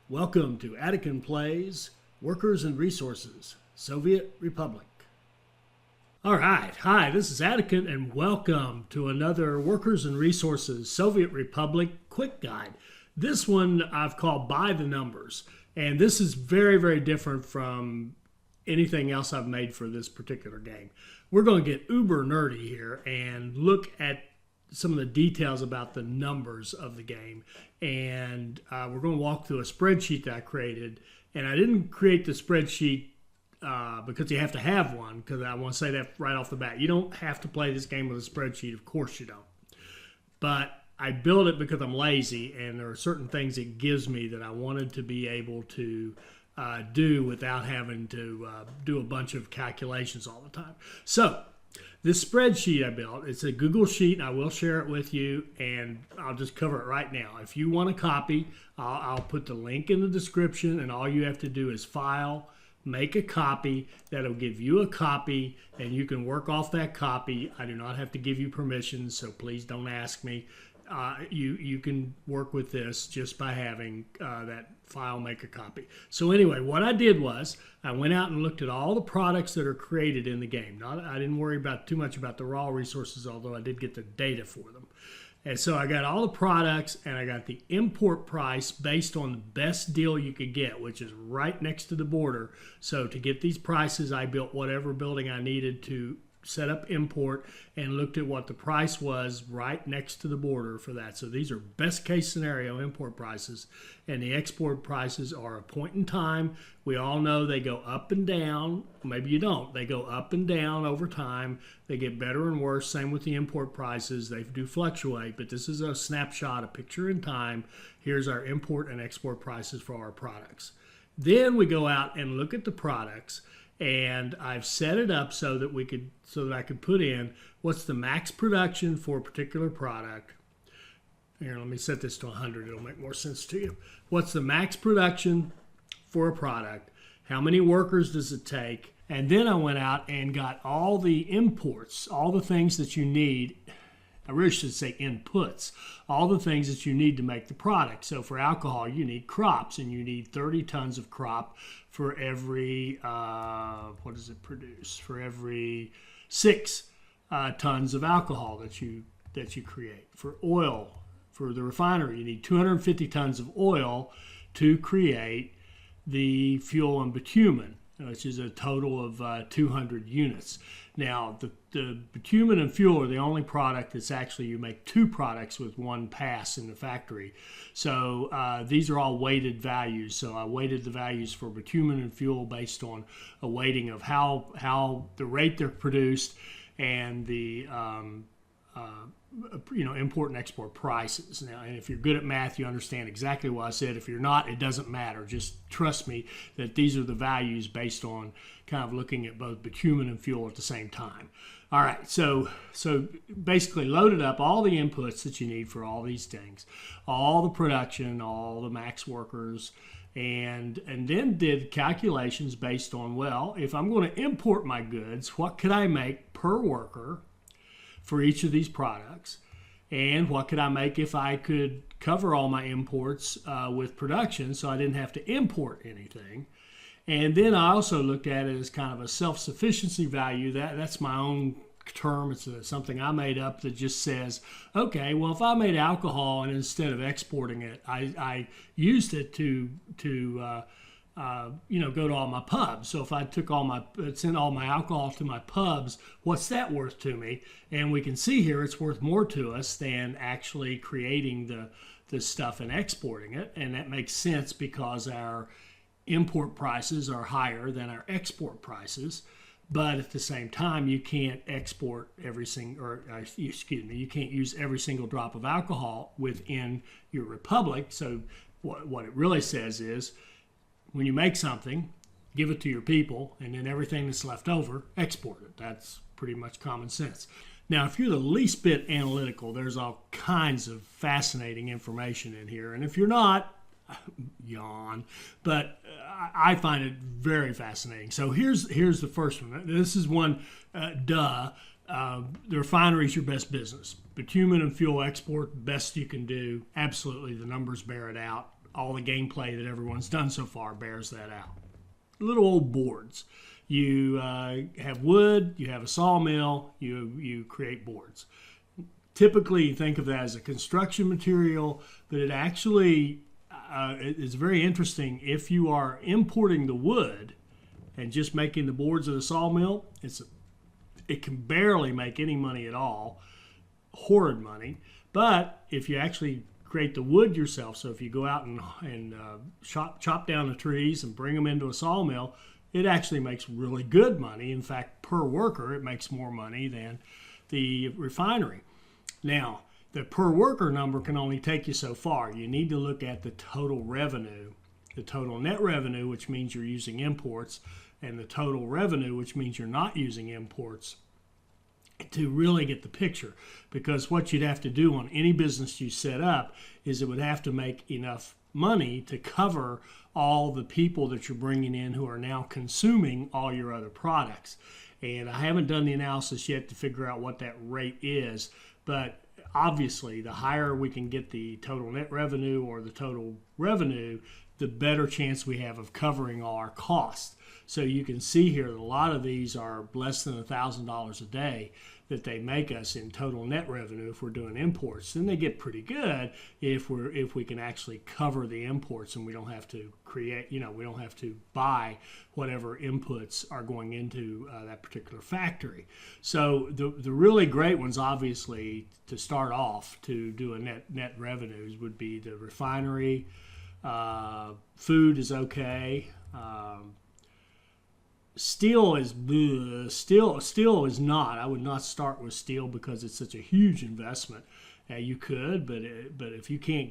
Welcome to Attican Plays Workers and Resources, Soviet Republic. All right, hi, this is Attican, and welcome to another Workers and Resources, Soviet Republic quick guide. This one I've called By the Numbers, and this is very, very different from anything else I've made for this particular game. We're going to get uber nerdy here and look at some of the details about the numbers of the game, and we're going to walk through a spreadsheet that I created. And I didn't create the spreadsheet because you have to have one, because I want to say that right off the bat. You don't have to play this game with a spreadsheet, of course you don't. But I built it because I'm lazy, and there are certain things it gives me that I wanted to be able to do without having to do a bunch of calculations all the time. So this spreadsheet I built, it's a Google Sheet. I will share it with you, and I'll just cover it right now. If you want a copy, I'll put the link in the description, and all you have to do is file, make a copy. That'll give you a copy, and you can work off that copy. I do not have to give you permission, so please don't ask me. You can work with this just by having that file, make a copy. So anyway, what I did was I went out and looked at all the products that are created in the game. I didn't worry too much about the raw resources, although I did get the data for them. And so I got all the products, and I got the import price based on the best deal you could get, which is right next to the border. So to get these prices, I built whatever building I needed to set up import and looked at what the price was right next to the border for that. So these are best case scenario import prices, and the export prices are a point in time. We all know they go up and down. Maybe you don't. They go up and down over time. They get better and worse. Same with the import prices. They do fluctuate, but this is a snapshot, a picture in time. Here's our import and export prices for our products. Then we go out and look at the products, and I've set it up so that I could put in what's the max production for a particular product. Here, let me set this to 100. It'll make more sense to you. What's the max production for a product? How many workers does it take? And then I went out and got all the imports, all the things that you need. I really should say inputs, all the things that you need to make the product. So for alcohol, you need crops, and you need 30 tons of crop for every, what does it produce? For every 6 tons of alcohol that you create. For oil, for the refinery, you need 250 tons of oil to create the fuel and bitumen, which is a total of 200 units. Now, the bitumen and fuel are the only product that's actually, you make 2 products with 1 pass in the factory. So these are all weighted values. So I weighted the values for bitumen and fuel based on a weighting of how the rate they're produced and the import and export prices. Now, and if you're good at math, you understand exactly what I said. If you're not, it doesn't matter. Just trust me that these are the values based on kind of looking at both bitumen and fuel at the same time. All right, so basically loaded up all the inputs that you need for all these things, all the production, all the max workers, and then did calculations based on, well, if I'm going to import my goods, what could I make per worker for each of these products, and what could I make if I could cover all my imports with production so I didn't have to import anything. And then I also looked at it as kind of a self-sufficiency value. That's my own term. It's something I made up that just says, okay, well, if I made alcohol and instead of exporting it, I used it to go to all my pubs. So if I sent all my alcohol to my pubs, what's that worth to me? And we can see here it's worth more to us than actually creating the stuff and exporting it. And that makes sense because our import prices are higher than our export prices. But at the same time, you can't export you can't use every single drop of alcohol within your republic. So what it really says is, when you make something, give it to your people, and then everything that's left over, export it. That's pretty much common sense. Now, if you're the least bit analytical, there's all kinds of fascinating information in here. And if you're not, yawn. But I find it very fascinating. So here's the first one. This is one, the refinery is your best business. Bitumen and fuel export, best you can do. Absolutely, the numbers bear it out. all the gameplay that everyone's done so far bears that out. Little old boards. You have wood, you have a sawmill, you create boards. Typically, you think of that as a construction material, but it actually is very interesting. If you are importing the wood and just making the boards at a sawmill, it can barely make any money at all, horrid money. But if you actually create the wood yourself, so if you go out and chop down the trees and bring them into a sawmill, it actually makes really good money. In fact, per worker, it makes more money than the refinery. Now, the per worker number can only take you so far. You need to look at the total revenue, the total net revenue, which means you're using imports, and the total revenue, which means you're not using imports, to really get the picture. Because what you'd have to do on any business you set up is it would have to make enough money to cover all the people that you're bringing in who are now consuming all your other products. And I haven't done the analysis yet to figure out what that rate is, but obviously the higher we can get the total net revenue or the total revenue, the better chance we have of covering all our costs. So you can see here that a lot of these are less than $1,000 a day that they make us in total net revenue if we're doing imports. Then they get pretty good if we can actually cover the imports and we don't have to create, we don't have to buy whatever inputs are going into that particular factory. So the really great ones, obviously, to start off to do a net revenues would be the refinery. Food is okay. Steel is not. I would not start with steel because it's such a huge investment. You could, but if you can't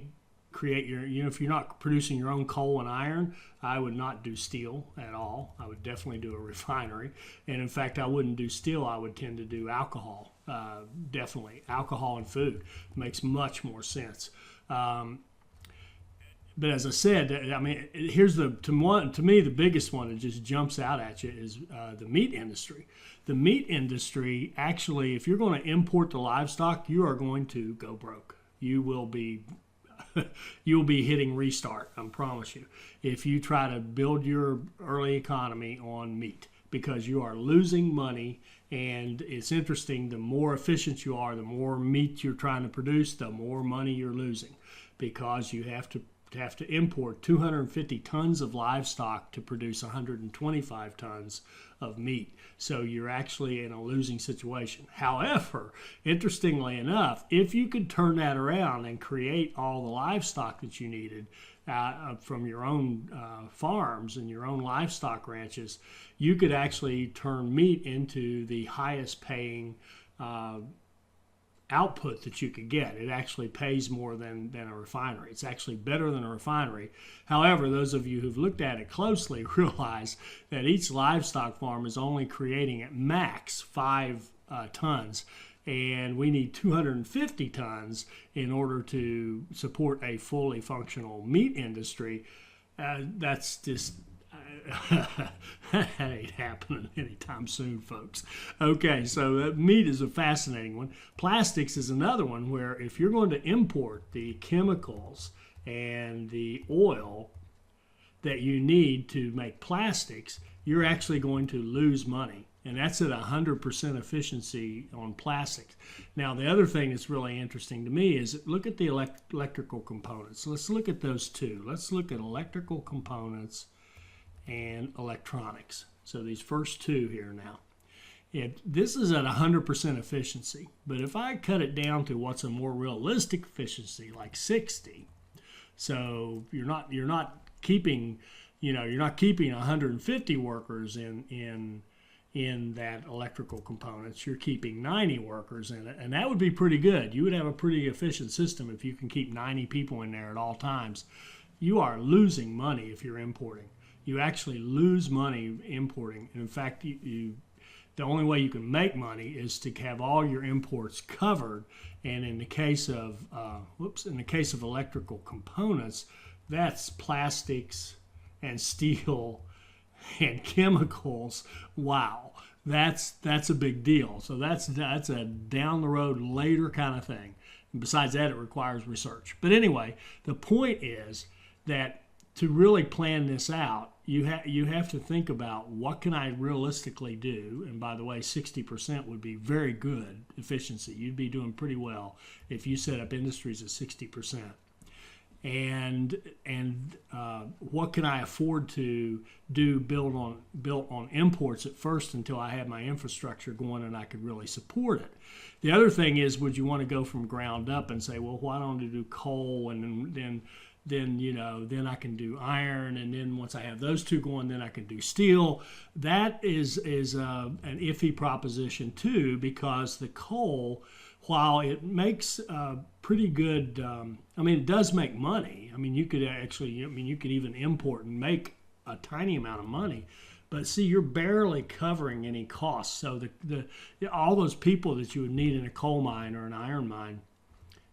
create if you're not producing your own coal and iron, I would not do steel at all. I would definitely do a refinery, and in fact, I wouldn't do steel. I would tend to do alcohol. Definitely, alcohol and food makes much more sense. But as I said, I mean, here's to me the biggest one that just jumps out at you is the meat industry. The meat industry, actually, if you're going to import the livestock, you are going to go broke. You will be hitting restart, I promise you, if you try to build your early economy on meat, because you are losing money. And it's interesting, the more efficient you are, the more meat you're trying to produce, the more money you're losing, because you have to import 250 tons of livestock to produce 125 tons of meat. So you're actually in a losing situation. However, interestingly enough, if you could turn that around and create all the livestock that you needed from your own farms and your own livestock ranches, you could actually turn meat into the highest paying output that you could get. It actually pays more than a refinery. It's actually better than a refinery. However, those of you who've looked at it closely realize that each livestock farm is only creating at max 5 tons, and we need 250 tons in order to support a fully functional meat industry. That's just that ain't happening anytime soon, folks. Okay, so meat is a fascinating one. Plastics is another one where if you're going to import the chemicals and the oil that you need to make plastics, you're actually going to lose money. And that's at 100% efficiency on plastics. Now, the other thing that's really interesting to me is look at the electrical components. Let's look at those two. Let's look at electrical components and electronics. So these first two here now. This is at 100% efficiency, but if I cut it down to what's a more realistic efficiency, like 60, so you're not keeping 150 workers in that electrical components. You're keeping 90 workers in it, and that would be pretty good. You would have a pretty efficient system if you can keep 90 people in there at all times. You are losing money if you're importing. You actually lose money importing. And in fact, the only way you can make money is to have all your imports covered. And in the case of electrical components, that's plastics and steel and chemicals. Wow, that's a big deal. So that's a down the road later kind of thing. And besides that, it requires research. But anyway, the point is that to really plan this out, you have to think about what can I realistically do. And by the way, 60% would be very good efficiency. You'd be doing pretty well if you set up industries at 60%. And what can I afford to do built on imports at first until I have my infrastructure going and I could really support it. The other thing is, would you want to go from ground up and say, well, why don't I do coal, and then I can do iron, and then once I have those two going, then I can do steel. That is an iffy proposition too, because the coal, while it makes pretty good, it does make money. You could even import and make a tiny amount of money. But see, you're barely covering any costs. So all those people that you would need in a coal mine or an iron mine,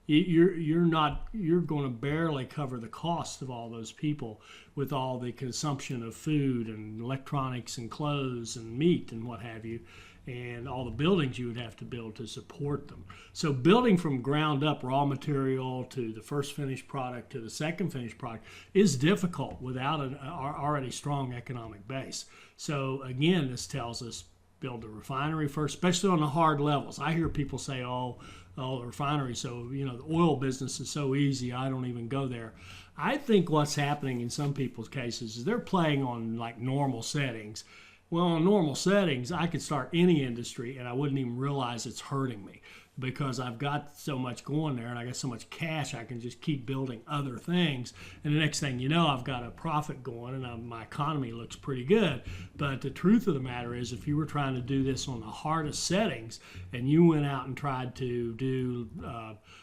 you're going to barely cover the cost of all those people with all the consumption of food and electronics and clothes and meat and what have you, and all the buildings you would have to build to support them. So building from ground up raw material to the first finished product to the second finished product is difficult without an already strong economic base. So again, this tells us build the refinery first, especially on the hard levels. I hear people say, oh, the refinery, so the oil business is so easy, I don't even go there. I think what's happening in some people's cases is they're playing on like normal settings. Well, in normal settings, I could start any industry and I wouldn't even realize it's hurting me, because I've got so much going there and I got so much cash, I can just keep building other things. And the next thing you know, I've got a profit going and my economy looks pretty good. But the truth of the matter is, if you were trying to do this on the hardest settings and you went out and tried to do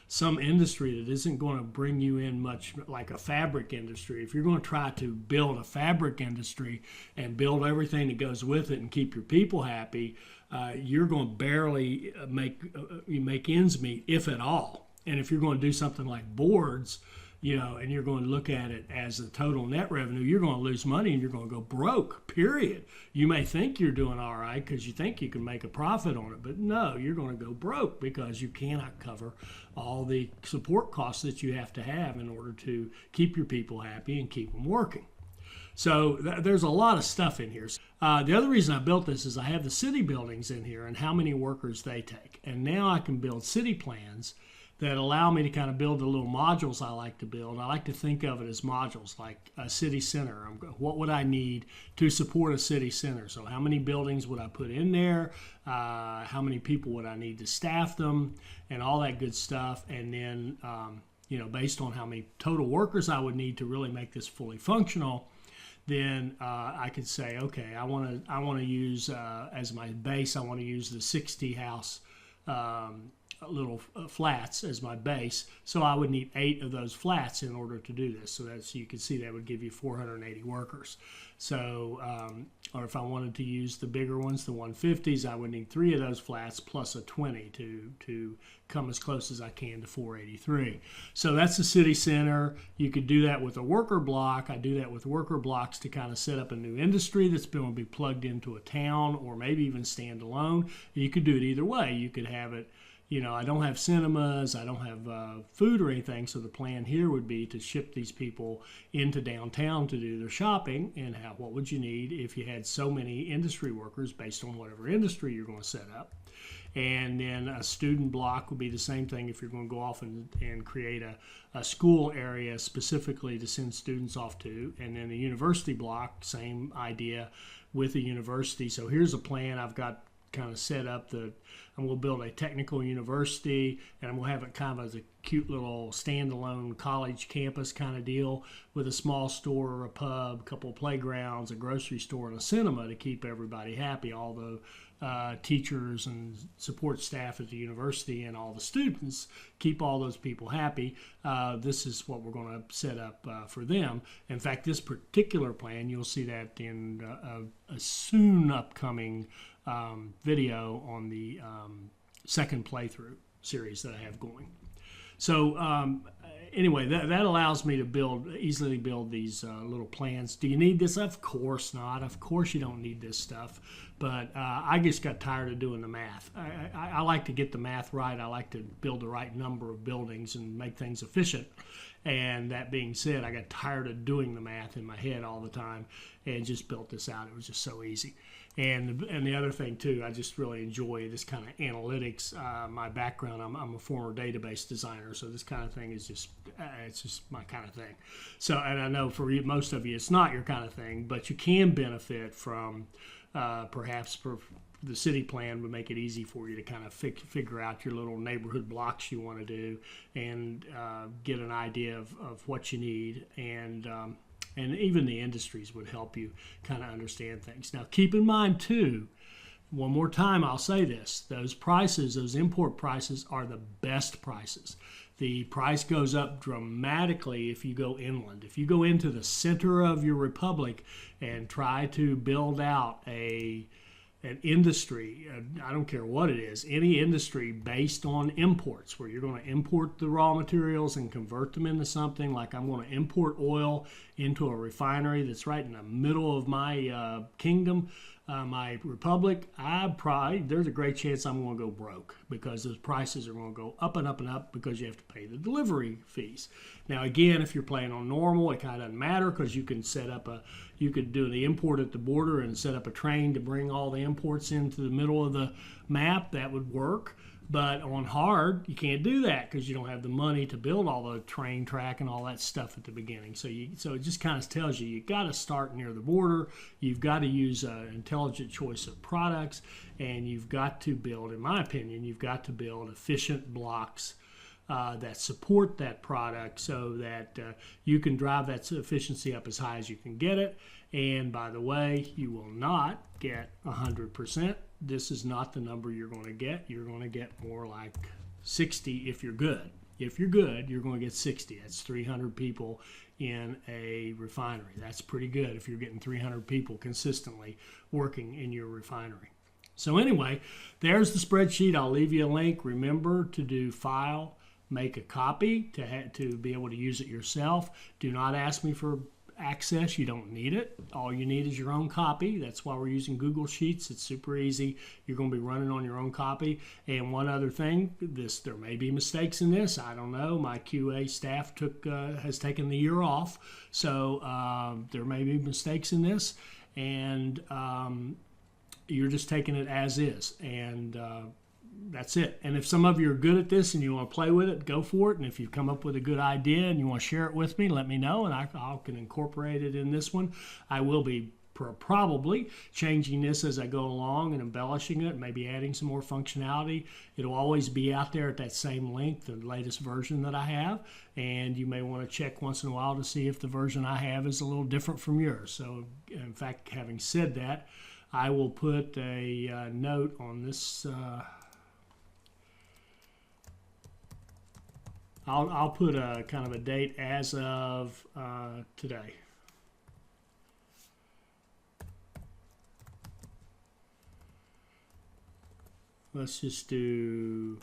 some industry that isn't going to bring you in much, like a fabric industry, if you're going to try to build a fabric industry and build everything that goes with it and keep your people happy, you're going to barely make ends meet, if at all. And if you're going to do something like boards, and you're going to look at it as a total net revenue, you're going to lose money and you're going to go broke, period. You may think you're doing all right because you think you can make a profit on it, but no, you're going to go broke because you cannot cover all the support costs that you have to have in order to keep your people happy and keep them working. So there's a lot of stuff in here. The other reason I built this is I have the city buildings in here and how many workers they take. And now I can build city plans that allow me to kind of build the little modules I like to build. I like to think of it as modules, like a city center. What would I need to support a city center? So how many buildings would I put in there? How many people would I need to staff them? And all that good stuff. And then, based on how many total workers I would need to really make this fully functional, then I could say, okay, I want to use as my base, I want to use the 60 house little flats as my base. So I would need 8 of those flats in order to do this. So you can see that would give you 480 workers. So, or if I wanted to use the bigger ones, the 150s, I would need 3 of those flats plus a 20 to come as close as I can to 483. So that's the city center. You could do that with a worker block. I do that with worker blocks to kind of set up a new industry that's going to be plugged into a town or maybe even stand alone. You could do it either way. You could have it, I don't have cinemas, I don't have food or anything, so the plan here would be to ship these people into downtown to do their shopping. And what would you need if you had so many industry workers based on whatever industry you're going to set up? And then a student block would be the same thing if you're going to go off and create a school area specifically to send students off to. And then the university block, same idea with a university. So here's a plan I've got kind of set up. I'm going to build a technical university, and I'm going to have it kind of as a cute little standalone college campus kind of deal with a small store, a pub, a couple of playgrounds, a grocery store, and a cinema to keep everybody happy, all the teachers and support staff at the university and all the students, keep all those people happy. This is what we're going to set up for them. In fact, this particular plan, you'll see that in a soon upcoming video on the second playthrough series that I have going. So anyway, that allows me to easily build these little plans. Do you need this? Of course not. Of course you don't need this stuff. But I just got tired of doing the math. I like to get the math right. I like to build the right number of buildings and make things efficient. And that being said, I got tired of doing the math in my head all the time and just built this out. It was just so easy. And the other thing too, I just really enjoy this kind of analytics. My background, I'm a former database designer, so this kind of thing is just it's just my kind of thing. So, and I know for most of you, it's not your kind of thing, but you can benefit from perhaps the city plan would make it easy for you to kind of figure out your little neighborhood blocks you want to do and get an idea of what you need, and even the industries would help you kind of understand things. Now, keep in mind too, one more time I'll say this, those prices, those import prices are the best prices. The price goes up dramatically if you go inland. If you go into the center of your republic and try to build out an industry, I don't care what it is, any industry based on imports, where you're going to import the raw materials and convert them into something, like I'm going to import oil into a refinery that's right in the middle of my kingdom, my republic, there's a great chance I'm going to go broke, because those prices are going to go up and up and up because you have to pay the delivery fees. Now again, if you're playing on normal, it kind of doesn't matter, because you can you could do the import at the border and set up a train to bring all the imports into the middle of the map. That would work. But on hard, you can't do that because you don't have the money to build all the train track and all that stuff at the beginning. So it just kind of tells you got to start near the border. You've got to use an intelligent choice of products, and you've got to build, in my opinion, you've got to build efficient blocks that support that product, so that you can drive that efficiency up as high as you can get it. And by the way, you will not get 100%. This is not the number you're going to get. You're going to get more like 60 if you're good. If you're good, you're going to get 60. That's 300 people in a refinery. That's pretty good if you're getting 300 people consistently working in your refinery. So anyway, there's the spreadsheet. I'll leave you a link. Remember to do File, make a copy to be able to use it yourself. Do not ask me for access. You don't need it. All you need is your own copy. That's why we're using Google Sheets. It's super easy. You're going to be running on your own copy. And one other thing, there may be mistakes in this. I don't know. My QA staff has taken the year off, so there may be mistakes in this, and you're just taking it as is, and that's it. And if some of you are good at this and you want to play with it, go for it. And if you've come up with a good idea and you want to share it with me, let me know, and I can incorporate it in this one. I will be probably changing this as I go along and embellishing it, maybe adding some more functionality. It'll always be out there at that same link, the latest version that I have, and you may want to check once in a while to see if the version I have is a little different from yours. So in fact, having said that, I will put a note on this. I'll put a kind of a date as of today. Let's just do.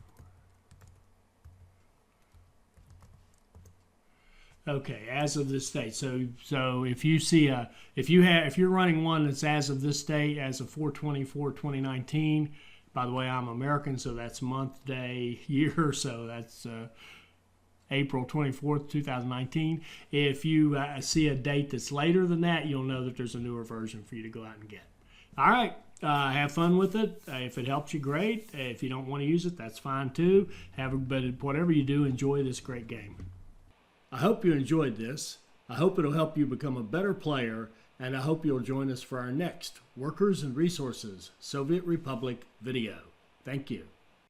Okay, as of this date. So if you see if you're running one that's as of this date, as of 4/24/2019. By the way, I'm American, so that's month, day, year. So that's April 24th, 2019. If you see a date that's later than that, you'll know that there's a newer version for you to go out and get. All right, have fun with it. If it helps you, great. If you don't want to use it, that's fine too. But whatever you do, enjoy this great game. I hope you enjoyed this. I hope it'll help you become a better player, and I hope you'll join us for our next Workers and Resources Soviet Republic video. Thank you.